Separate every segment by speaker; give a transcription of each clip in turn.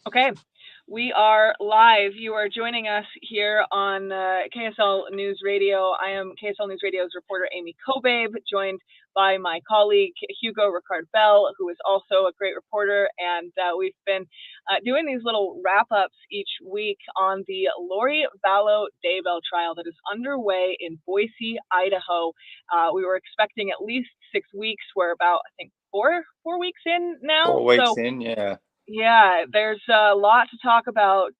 Speaker 1: Okay, we are live. You are joining us here on KSL News Radio. I am KSL News Radio's reporter Aimee Cobabe, joined by my colleague Hugo Rikard-Bell, who is also a great reporter. And we've been doing these little wrap-ups each week on the Lori Vallow Daybell trial that is underway in Boise, Idaho. We were expecting at least 6 weeks. We're about, I think, four weeks in now.
Speaker 2: 4 weeks in, yeah.
Speaker 1: Yeah, there's a lot to talk about.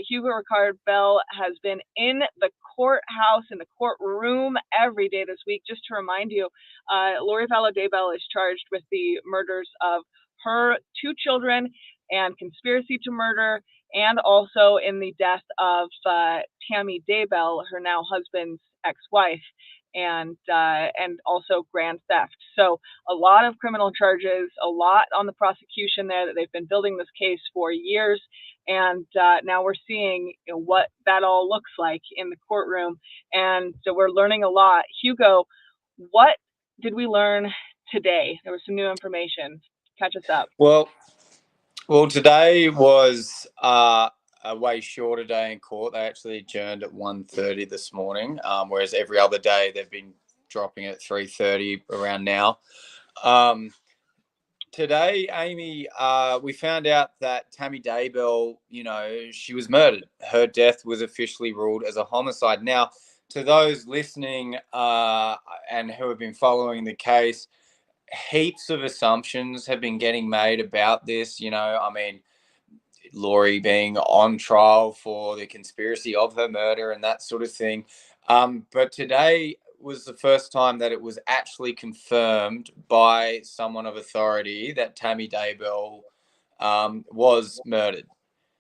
Speaker 1: Hugo Rikard-Bell has been in the courthouse, in the courtroom every day this week. Just to remind you, Lori Vallow Daybell is charged with the murders of her 2 children and conspiracy to murder, and also in the death of Aimee Daybell, her now husband's ex-wife, and also grand theft. So a lot of criminal charges, a lot on the prosecution there, that they've been building this case for years. And now we're seeing what that all looks like in the courtroom. And so we're learning a lot. Hugo, what did we learn today? There was some new information. Catch us up.
Speaker 2: Well, today was a way shorter day in court. They actually adjourned at 1:30 this morning, whereas every other day they've been dropping at 3:30 around now. Today, Aimee, we found out that Aimee Daybell, she was murdered. Her death was officially ruled as a homicide. Now, to those listening and who have been following the case, heaps of assumptions have been getting made about this. Lori being on trial for the conspiracy of her murder and that sort of thing. But today was the first time that it was actually confirmed by someone of authority that Aimee Daybell was murdered.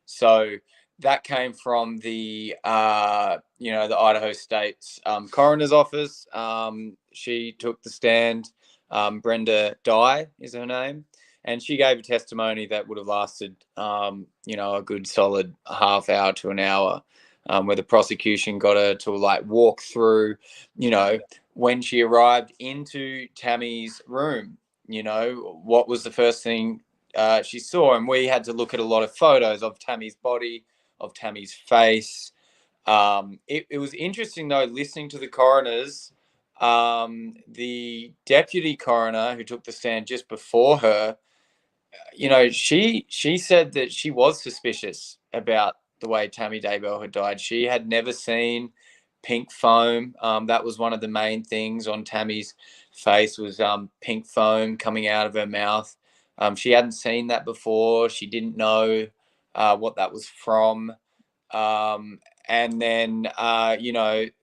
Speaker 2: So that came from the Idaho State's coroner's office. She took the stand. Brenda Dye is her name. And she gave a testimony that would have lasted, a good solid half hour to an hour, where the prosecution got her to walk through, when she arrived into Tammy's room, what was the first thing she saw. And we had to look at a lot of photos of Tammy's body, of Tammy's face. It was interesting, though, listening to the coroners. The deputy coroner who took the stand just before her, she said that she was suspicious about the way Aimee Daybell had died. She had never seen pink foam. That was one of the main things on Tammy's face, was pink foam coming out of her mouth. She hadn't seen that before. She didn't know what that was from. And then,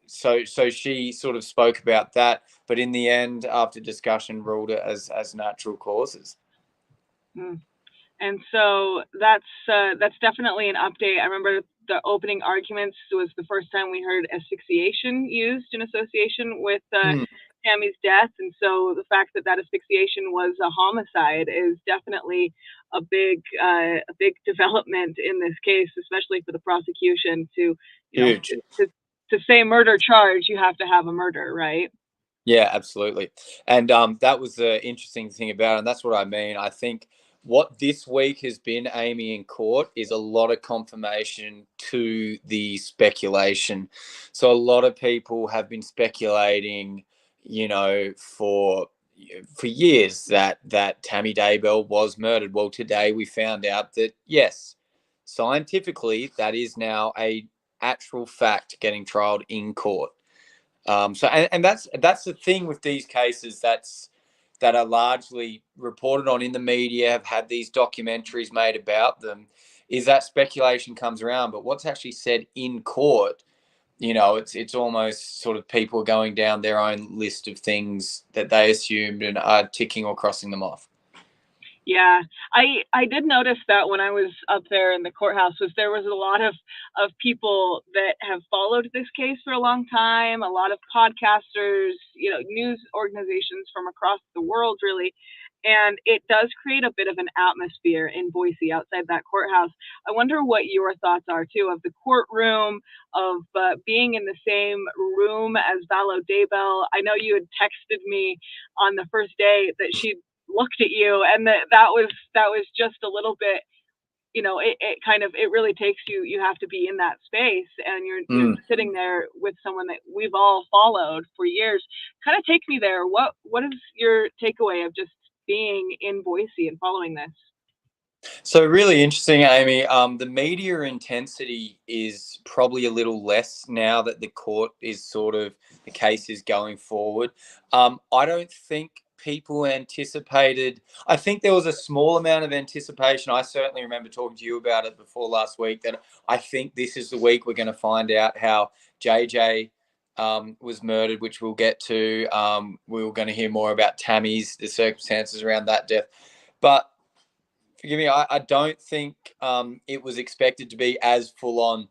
Speaker 2: so she sort of spoke about that. But in the end, after discussion, ruled it as natural causes.
Speaker 1: And so that's definitely an update. I remember the opening arguments was the first time we heard asphyxiation used in association with Tammy's death, and so the fact that asphyxiation was a homicide is definitely a big development in this case, especially for the prosecution to
Speaker 2: Huge.
Speaker 1: To say murder charge, you have to have a murder, right?
Speaker 2: Yeah, absolutely. And that was the interesting thing about it, and that's what I mean. I think what this week has been, Aimee, in court is a lot of confirmation to the speculation. So a lot of people have been speculating, for years that Aimee Daybell was murdered. Well, today we found out that, yes, scientifically, that is now a actual fact getting trialed in court. And that's the thing with these cases that are largely reported on in the media, have had these documentaries made about them, is that speculation comes around. But what's actually said in court, it's almost sort of people going down their own list of things that they assumed and are ticking or crossing them off.
Speaker 1: Yeah, I did notice that when I was up there in the courthouse, there was a lot of people that have followed this case for a long time, a lot of podcasters, news organizations from across the world, really. And it does create a bit of an atmosphere in Boise outside that courthouse. I wonder what your thoughts are, too, of the courtroom, of being in the same room as Vallow Daybell. I know you had texted me on the first day that she'd looked at you, and that was just a little bit it really takes you have to be in that space, and you're sitting there with someone that we've all followed for years. Kind of take me there. What is your takeaway of just being in Boise and following this?
Speaker 2: So really interesting, Aimee. The media intensity is probably a little less now that the court is the case is going forward. I don't think people anticipated. I think there was a small amount of anticipation. I certainly remember talking to you about it before last week, that I think this is the week we're going to find out how JJ was murdered, which we'll get to. We were going to hear more about Tammy's, the circumstances around that death. But forgive me, I don't think it was expected to be as full on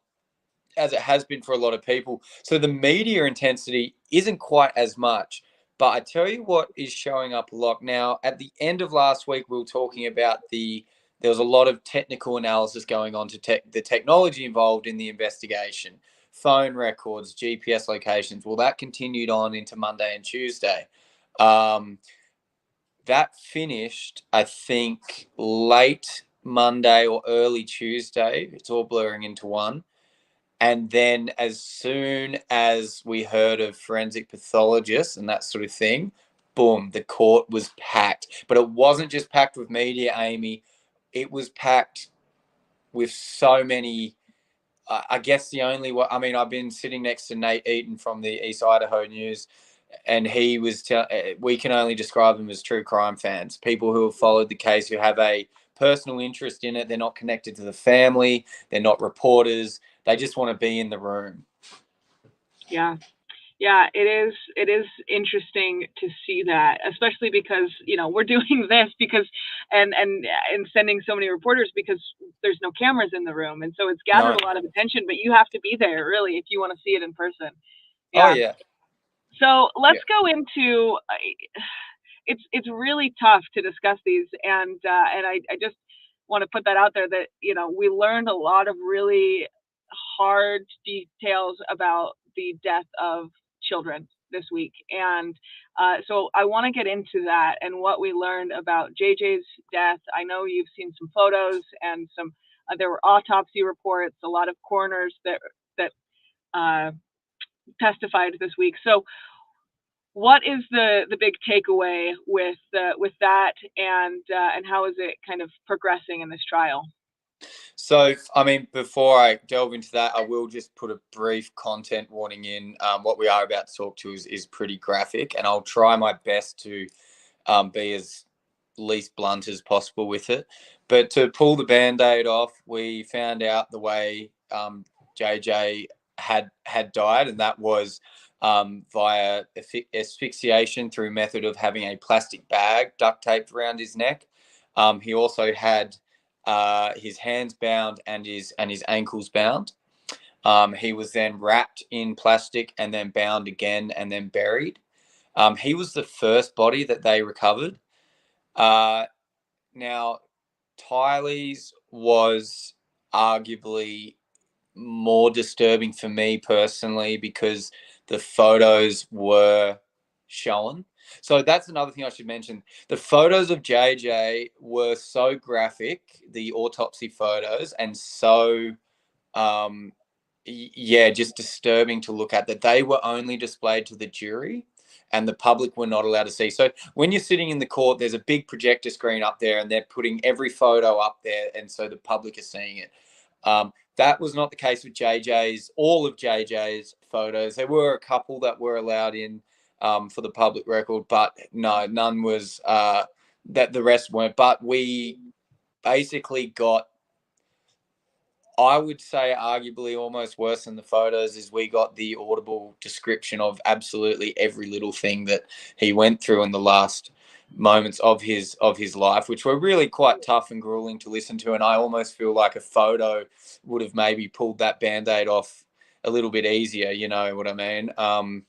Speaker 2: as it has been for a lot of people. So the media intensity isn't quite as much. But I tell you what is showing up a lot now. At the end of last week, we were talking about there was a lot of technical analysis going on to the technology involved in the investigation, phone records, GPS locations. Well, that continued on into Monday and Tuesday. That finished, I think, late Monday or early Tuesday. It's all blurring into one. And then as soon as we heard of forensic pathologists and that sort of thing, boom, the court was packed. But it wasn't just packed with media, Aimee. It was packed with so many. I guess I've been sitting next to Nate Eaton from the East Idaho News, and he was we can only describe them as true crime fans, people who have followed the case, who have a personal interest in it. They're not connected to the family, they're not reporters, they just want to be in the room.
Speaker 1: Yeah, it is interesting to see that, especially because we're doing this because and sending so many reporters because there's no cameras in the room, and so it's gathered a lot of attention. But you have to be there really if you want to see it in person.
Speaker 2: Yeah. Oh yeah.
Speaker 1: So let's go into. It's really tough to discuss these, and I just want to put that out there that we learned a lot of really hard details about the death of children this week, and so I want to get into that and what we learned about JJ's death. I know you've seen some photos and some there were autopsy reports, a lot of coroners that testified this week. So what is the big takeaway with that, and how is it kind of progressing in this trial?
Speaker 2: So, before I delve into that, I will just put a brief content warning in. What we are about to talk to is pretty graphic, and I'll try my best to be as least blunt as possible with it. But to pull the Band-Aid off, we found out the way JJ had died, and that was via asphyxiation through method of having a plastic bag duct taped around his neck. He also had his hands bound and his ankles bound. He was then wrapped in plastic and then bound again and then buried. He was the first body that they recovered. Now, Tylee's was arguably more disturbing for me personally because the photos were shown. So that's another thing I should mention. The photos of JJ were so graphic, the autopsy photos, and so, just disturbing to look at, that they were only displayed to the jury and the public were not allowed to see. So when you're sitting in the court, there's a big projector screen up there and they're putting every photo up there, and so the public are seeing it. That was not the case with all of JJ's photos. There were a couple that were allowed in for the public record, but no, none was, that the rest weren't. But we basically got, I would say arguably almost worse than the photos, is we got the audible description of absolutely every little thing that he went through in the last moments of his life, which were really quite tough and grueling to listen to. And I almost feel like a photo would have maybe pulled that Band-Aid off a little bit easier, you know what I mean? I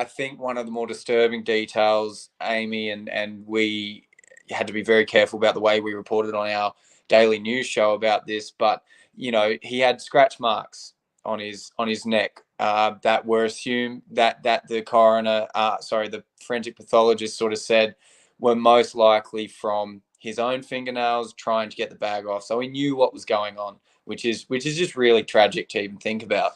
Speaker 2: think one of the more disturbing details, Aimee, and we had to be very careful about the way we reported on our daily news show about this, but he had scratch marks on his neck that were assumed that the coroner, the forensic pathologist sort of said were most likely from his own fingernails, trying to get the bag off. So he knew what was going on, which is just really tragic to even think about.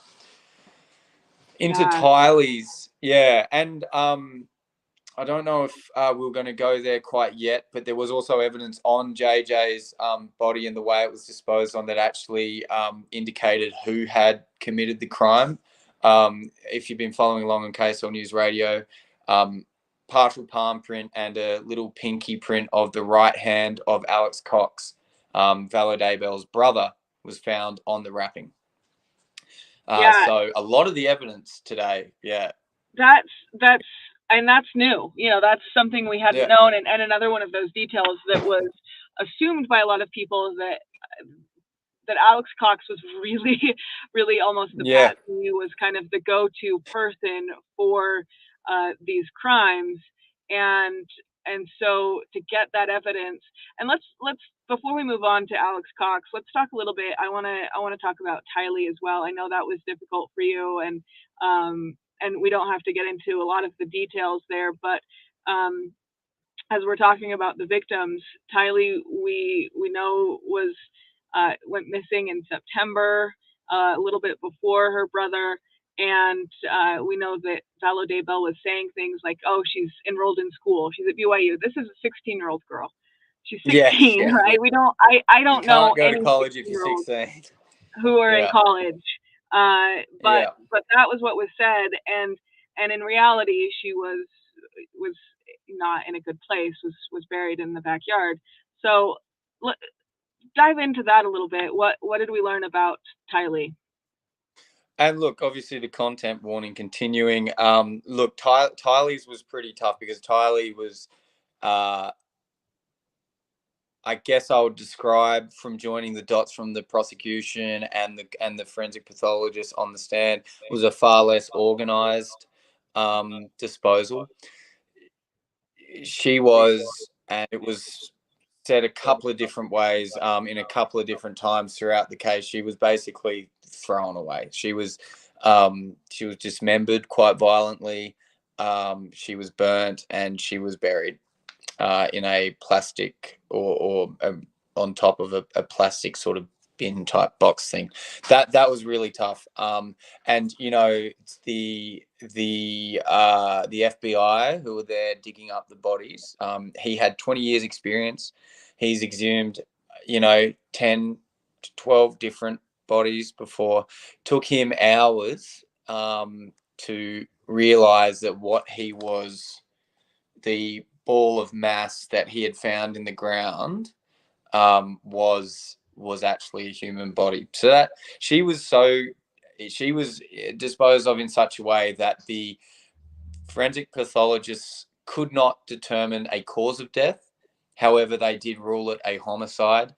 Speaker 2: Into Tylee's, yeah, and I don't know if we're going to go there quite yet, but there was also evidence on JJ's body and the way it was disposed on that actually indicated who had committed the crime. If you've been following along on KSL News Radio, partial palm print and a little pinky print of the right hand of Alex Cox, Vallow Daybell's brother, was found on the wrapping. So a lot of the evidence today,
Speaker 1: that's new. That's something we hadn't known. And another one of those details that was assumed by a lot of people that Alex Cox was really, really almost the Pat who was kind of the go-to person for these crimes. And so to get that evidence, and let's before we move on to Alex Cox, let's talk a little bit. I want to talk about Tylee as well. I know that was difficult for you, and we don't have to get into a lot of the details there, but as we're talking about the victims, Tylee, we know went missing in September, a little bit before her brother. And we know that Vallow Daybell was saying things like, "Oh, she's enrolled in school. She's at BYU." This is a 16-year-old girl. She's 16, right? We don't. I don't know
Speaker 2: any. You can't go to college if you're 16.
Speaker 1: Who are in college. But that was what was said, and in reality, she was not in a good place. Was buried in the backyard. So dive into that a little bit. What did we learn about Tylee?
Speaker 2: And look, obviously the content warning continuing. Look, Tylee's was pretty tough because Tylee was, I guess I would describe, from joining the dots from the prosecution and the forensic pathologist on the stand, was a far less organized disposal. She was, and it was said a couple of different ways in a couple of different times throughout the case, she was basically thrown away. She was dismembered quite violently. She was burnt and she was buried in a plastic or on top of a plastic sort of bin type box thing. That was really tough. And the FBI who were there digging up the bodies, he had 20 years experience. He's exhumed 10 to 12 different bodies before. Took him hours to realize that what he was, the ball of mass that he had found in the ground, was actually a human body. So that she was disposed of in such a way that the forensic pathologists could not determine a cause of death. However, they did rule it a homicide,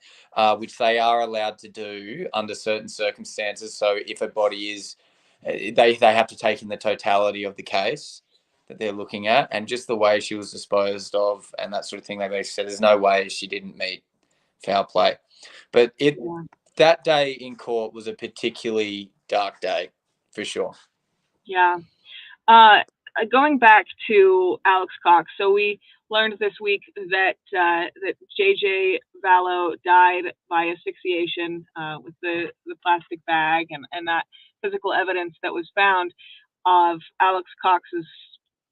Speaker 2: which they are allowed to do under certain circumstances. So if a body is, they have to take in the totality of the case that they're looking at, and just the way she was disposed of and that sort of thing. They said there's no way she didn't meet foul play. But that day in court was a particularly dark day, for sure.
Speaker 1: Yeah. Going back to Alex Cox, so we learned this week that JJ Vallow died by asphyxiation with the plastic bag and that physical evidence that was found of Alex Cox's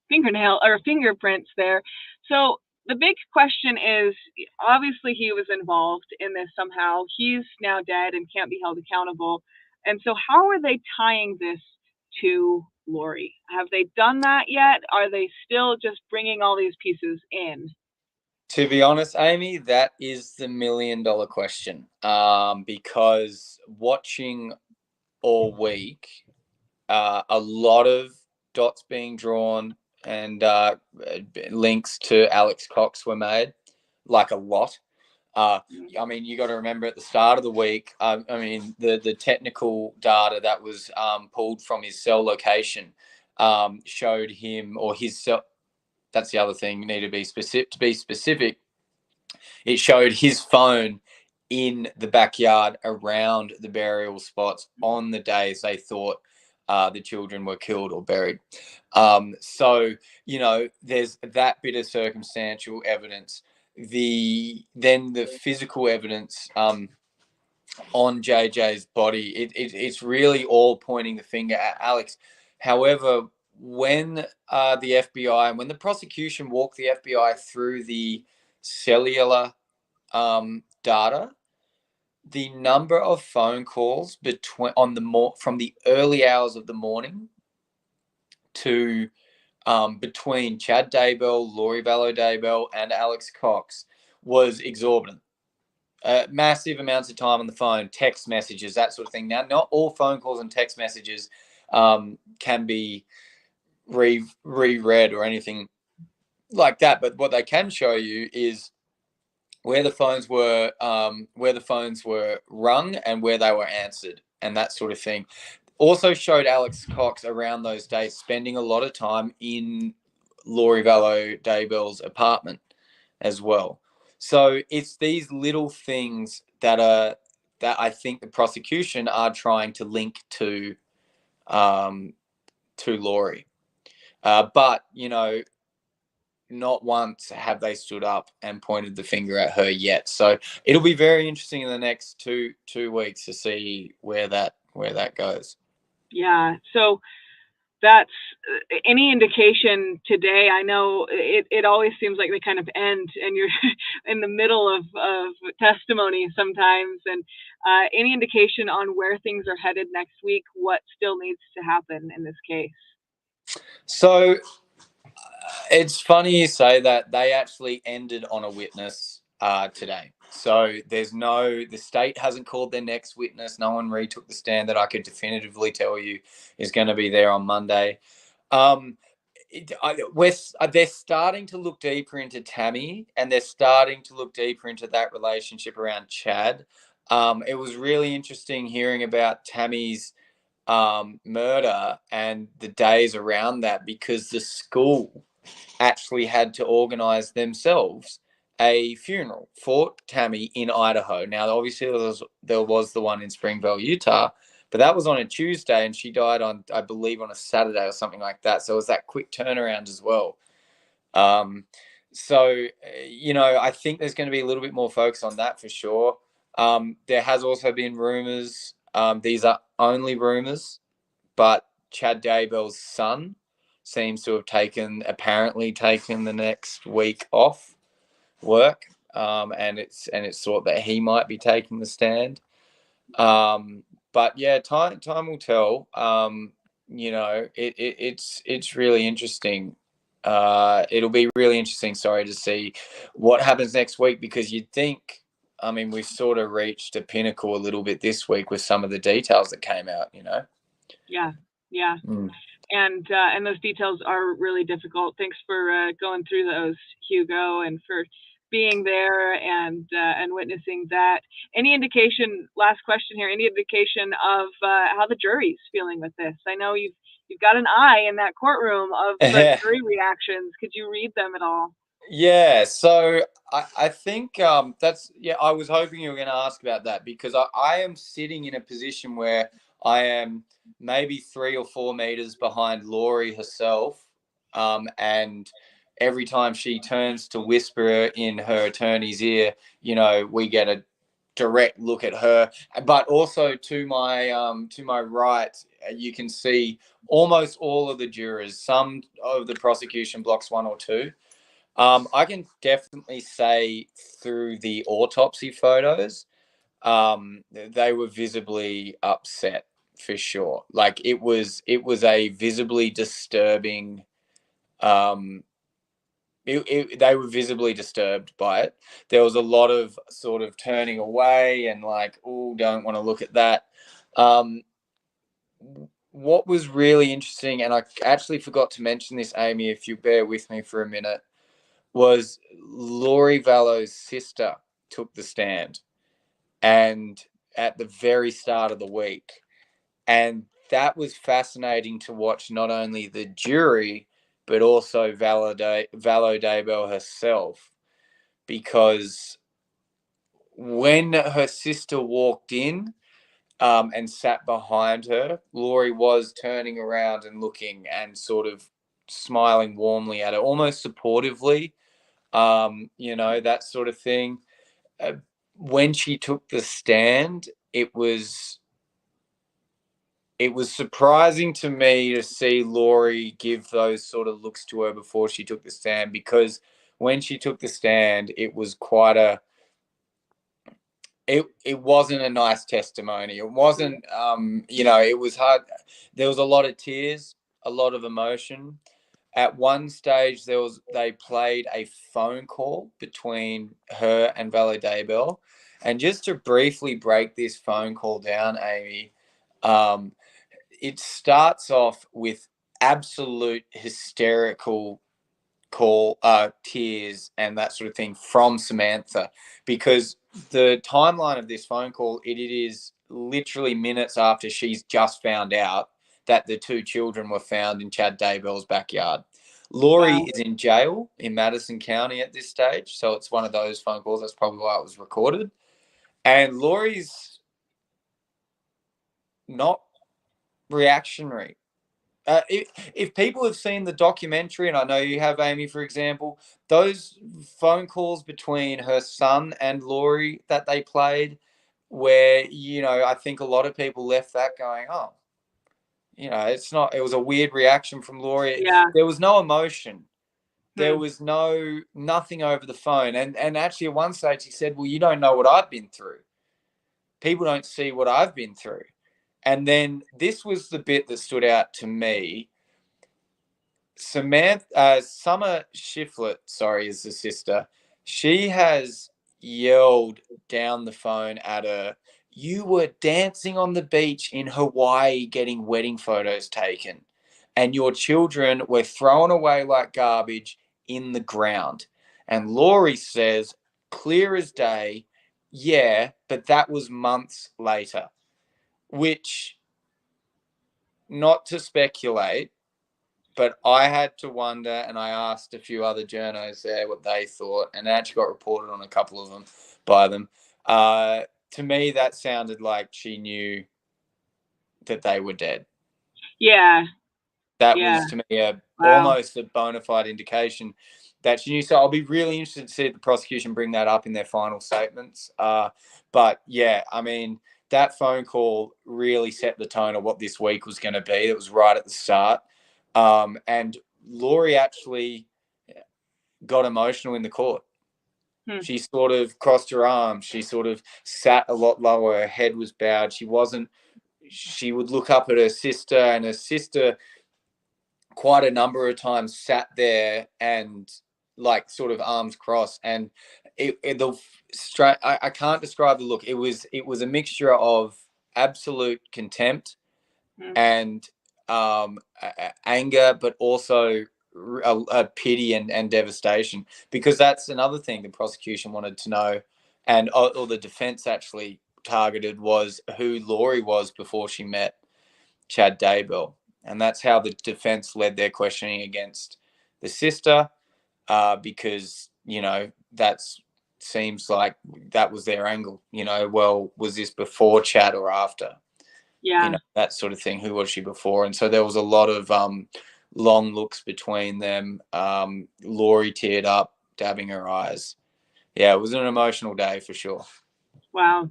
Speaker 1: fingerprints there. So the big question is, obviously he was involved in this somehow. He's now dead and can't be held accountable. And so how are they tying this to Lori? Have they done that yet? Are they still just bringing all these pieces in?
Speaker 2: To be honest, Aimee, that is the $1 million question. Because watching all week, a lot of dots being drawn and links to Alex Cox were made, like a lot. I mean, you got to remember at the start of the week, the technical data that was pulled from his cell location showed him, or his cell. That's the other thing. You need to be specific. To be specific, it showed his phone in the backyard around the burial spots on the days they thought the children were killed or buried. So there's that bit of circumstantial evidence. the physical evidence on JJ's body, it's really all pointing the finger at Alex. However, when the FBI and when the prosecution walked the FBI through the cellular data, the number of phone calls from the early hours of the morning to between Chad Daybell, Lori Vallow Daybell, and Alex Cox was exorbitant. Massive amounts of time on the phone, text messages, that sort of thing. Now, not all phone calls and text messages can be reread or anything like that, but what they can show you is where the phones were rung and where they were answered, and that sort of thing. Also showed Alex Cox around those days spending a lot of time in Lori Vallow Daybell's apartment as well. So it's these little things that I think the prosecution are trying to link to Lori. But, not once have they stood up and pointed the finger at her yet. So it'll be very interesting in the next two weeks to see where that goes.
Speaker 1: Yeah. So that's any indication today. I know it always seems like they kind of end and you're in the middle of testimony sometimes. And any indication on where things are headed next week, what still needs to happen in this case?
Speaker 2: So it's funny you say that. They actually ended on a witness today. So the state hasn't called their next witness. No one retook the stand that I could definitively tell you is going to be there on Monday. They're starting to look deeper into Tammy, and they're starting to look deeper into that relationship around Chad. It was really interesting hearing about Tammy's murder and the days around that, because the school actually had to organize themselves a funeral for Tammy in Idaho. Now, obviously, there was the one in Springville, Utah, but that was on a Tuesday, and she died on, I believe, on a Saturday or something like that. So it was that quick turnaround as well. So, I think there's going to be a little bit more focus on that for sure. There has also been rumors. These are only rumors, but Chad Daybell's son seems to have apparently taken the next week off work, and it's thought that he might be taking the stand. But yeah, time will tell. It's really interesting. It'll be really interesting, to see what happens next week, because you'd think, we've sort of reached a pinnacle a little bit this week with some of the details that came out,
Speaker 1: Yeah. And those details are really difficult. Thanks for going through those, Hugo, and for being there and witnessing that. Any indication? Last question here. Any indication of how the jury's feeling with this? I know you've got an eye in that courtroom of the jury reactions. Could you read them at all?
Speaker 2: Yeah. So I think I was hoping you were going to ask about that, because I am sitting in a position where I am maybe 3 or 4 meters behind Lori herself. And every time she turns to whisper in her attorney's ear, we get a direct look at her. But also to my right, you can see almost all of the jurors. Some of the prosecution blocks 1 or 2. I can definitely say through the autopsy photos, they were visibly upset for sure. Like it was a visibly disturbing. They were visibly disturbed by it. There was a lot of sort of turning away and like, oh, don't want to look at that. What was really interesting, and I actually forgot to mention this, Aimee, if you bear with me for a minute, was Lori Vallow's sister took the stand, and at the very start of the week. And that was fascinating to watch, not only the jury, but also Vallow Daybell herself, because when her sister walked in and sat behind her, Lori was turning around and looking and sort of smiling warmly at her, almost supportively. that sort of thing. When she took the stand, it was surprising to me to see Lori give those sort of looks to her before she took the stand, because when she took the stand, it was quite it wasn't a nice testimony. It wasn't, it was hard. There was a lot of tears, a lot of emotion. At one stage, they played a phone call between her and Vallow Daybell. And just to briefly break this phone call down, Aimee, it starts off with absolute hysterical tears and that sort of thing from Samantha, because the timeline of this phone call, it is literally minutes after she's just found out that the two children were found in Chad Daybell's backyard. Lori is in jail in Madison County at this stage, so it's one of those phone calls. That's probably why it was recorded. And Lori's not reactionary. If people have seen the documentary, and I know you have, Aimee, for example, those phone calls between her son and Lori that they played, where, I think a lot of people left that going, oh, it was a weird reaction from Lori.
Speaker 1: Yeah.
Speaker 2: There was no emotion. There was nothing over the phone. And actually at one stage he said, well, you don't know what I've been through. People don't see what I've been through. And then this was the bit that stood out to me. Summer Shiflett, is the sister. She has yelled down the phone at her, you were dancing on the beach in Hawaii getting wedding photos taken, and your children were thrown away like garbage in the ground. And Lori says, clear as day, yeah, but that was months later. Which, not to speculate, but I had to wonder, and I asked a few other journos there what they thought, and it actually got reported on a couple of them by them. To me, that sounded like she knew that they were dead.
Speaker 1: Yeah.
Speaker 2: That was, to me, almost a bona fide indication that she knew. So I'll be really interested to see the prosecution bring that up in their final statements. But yeah, I mean, that phone call really set the tone of what this week was going to be. It was right at the start. And Lori actually got emotional in the court. She sort of crossed her arms. She sort of sat a lot lower. Her head was bowed. She would look up at her sister, and her sister quite a number of times sat there and like sort of arms crossed. And I can't describe the look. It was a mixture of absolute contempt and anger, but also a pity and devastation, because that's another thing the prosecution wanted to know, and or the defense actually targeted, was who Lori was before she met Chad Daybell. And that's how the defense led their questioning against the sister, because, that seems like that was their angle. Well, was this before Chad or after?
Speaker 1: Yeah.
Speaker 2: That sort of thing. Who was she before? And so there was a lot of long looks between them. Lori teared up, dabbing her eyes. Yeah, it was an emotional day for sure.
Speaker 1: Wow.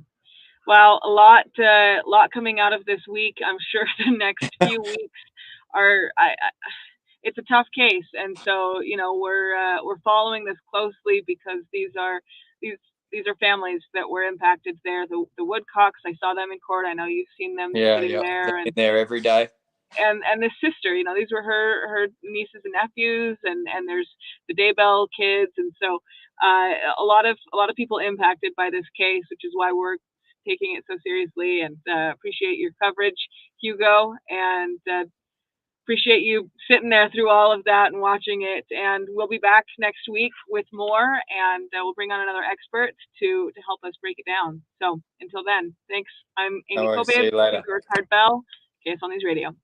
Speaker 1: Well, a lot coming out of this week. I'm sure the next few weeks are. It's a tough case, and so we're following this closely, because these are families that were impacted there. The Woodcocks, I saw them in court. I know you've seen them sitting there,
Speaker 2: and there every day.
Speaker 1: And the sister, these were her nieces and nephews, and there's the Daybell kids, and so a lot of people impacted by this case, which is why we're taking it so seriously. And appreciate your coverage, Hugo, and appreciate you sitting there through all of that and watching it. And we'll be back next week with more, and we'll bring on another expert to help us break it down. So until then, thanks. I'm Aimee Cobabe, Rikard-Bell, KSL News Radio.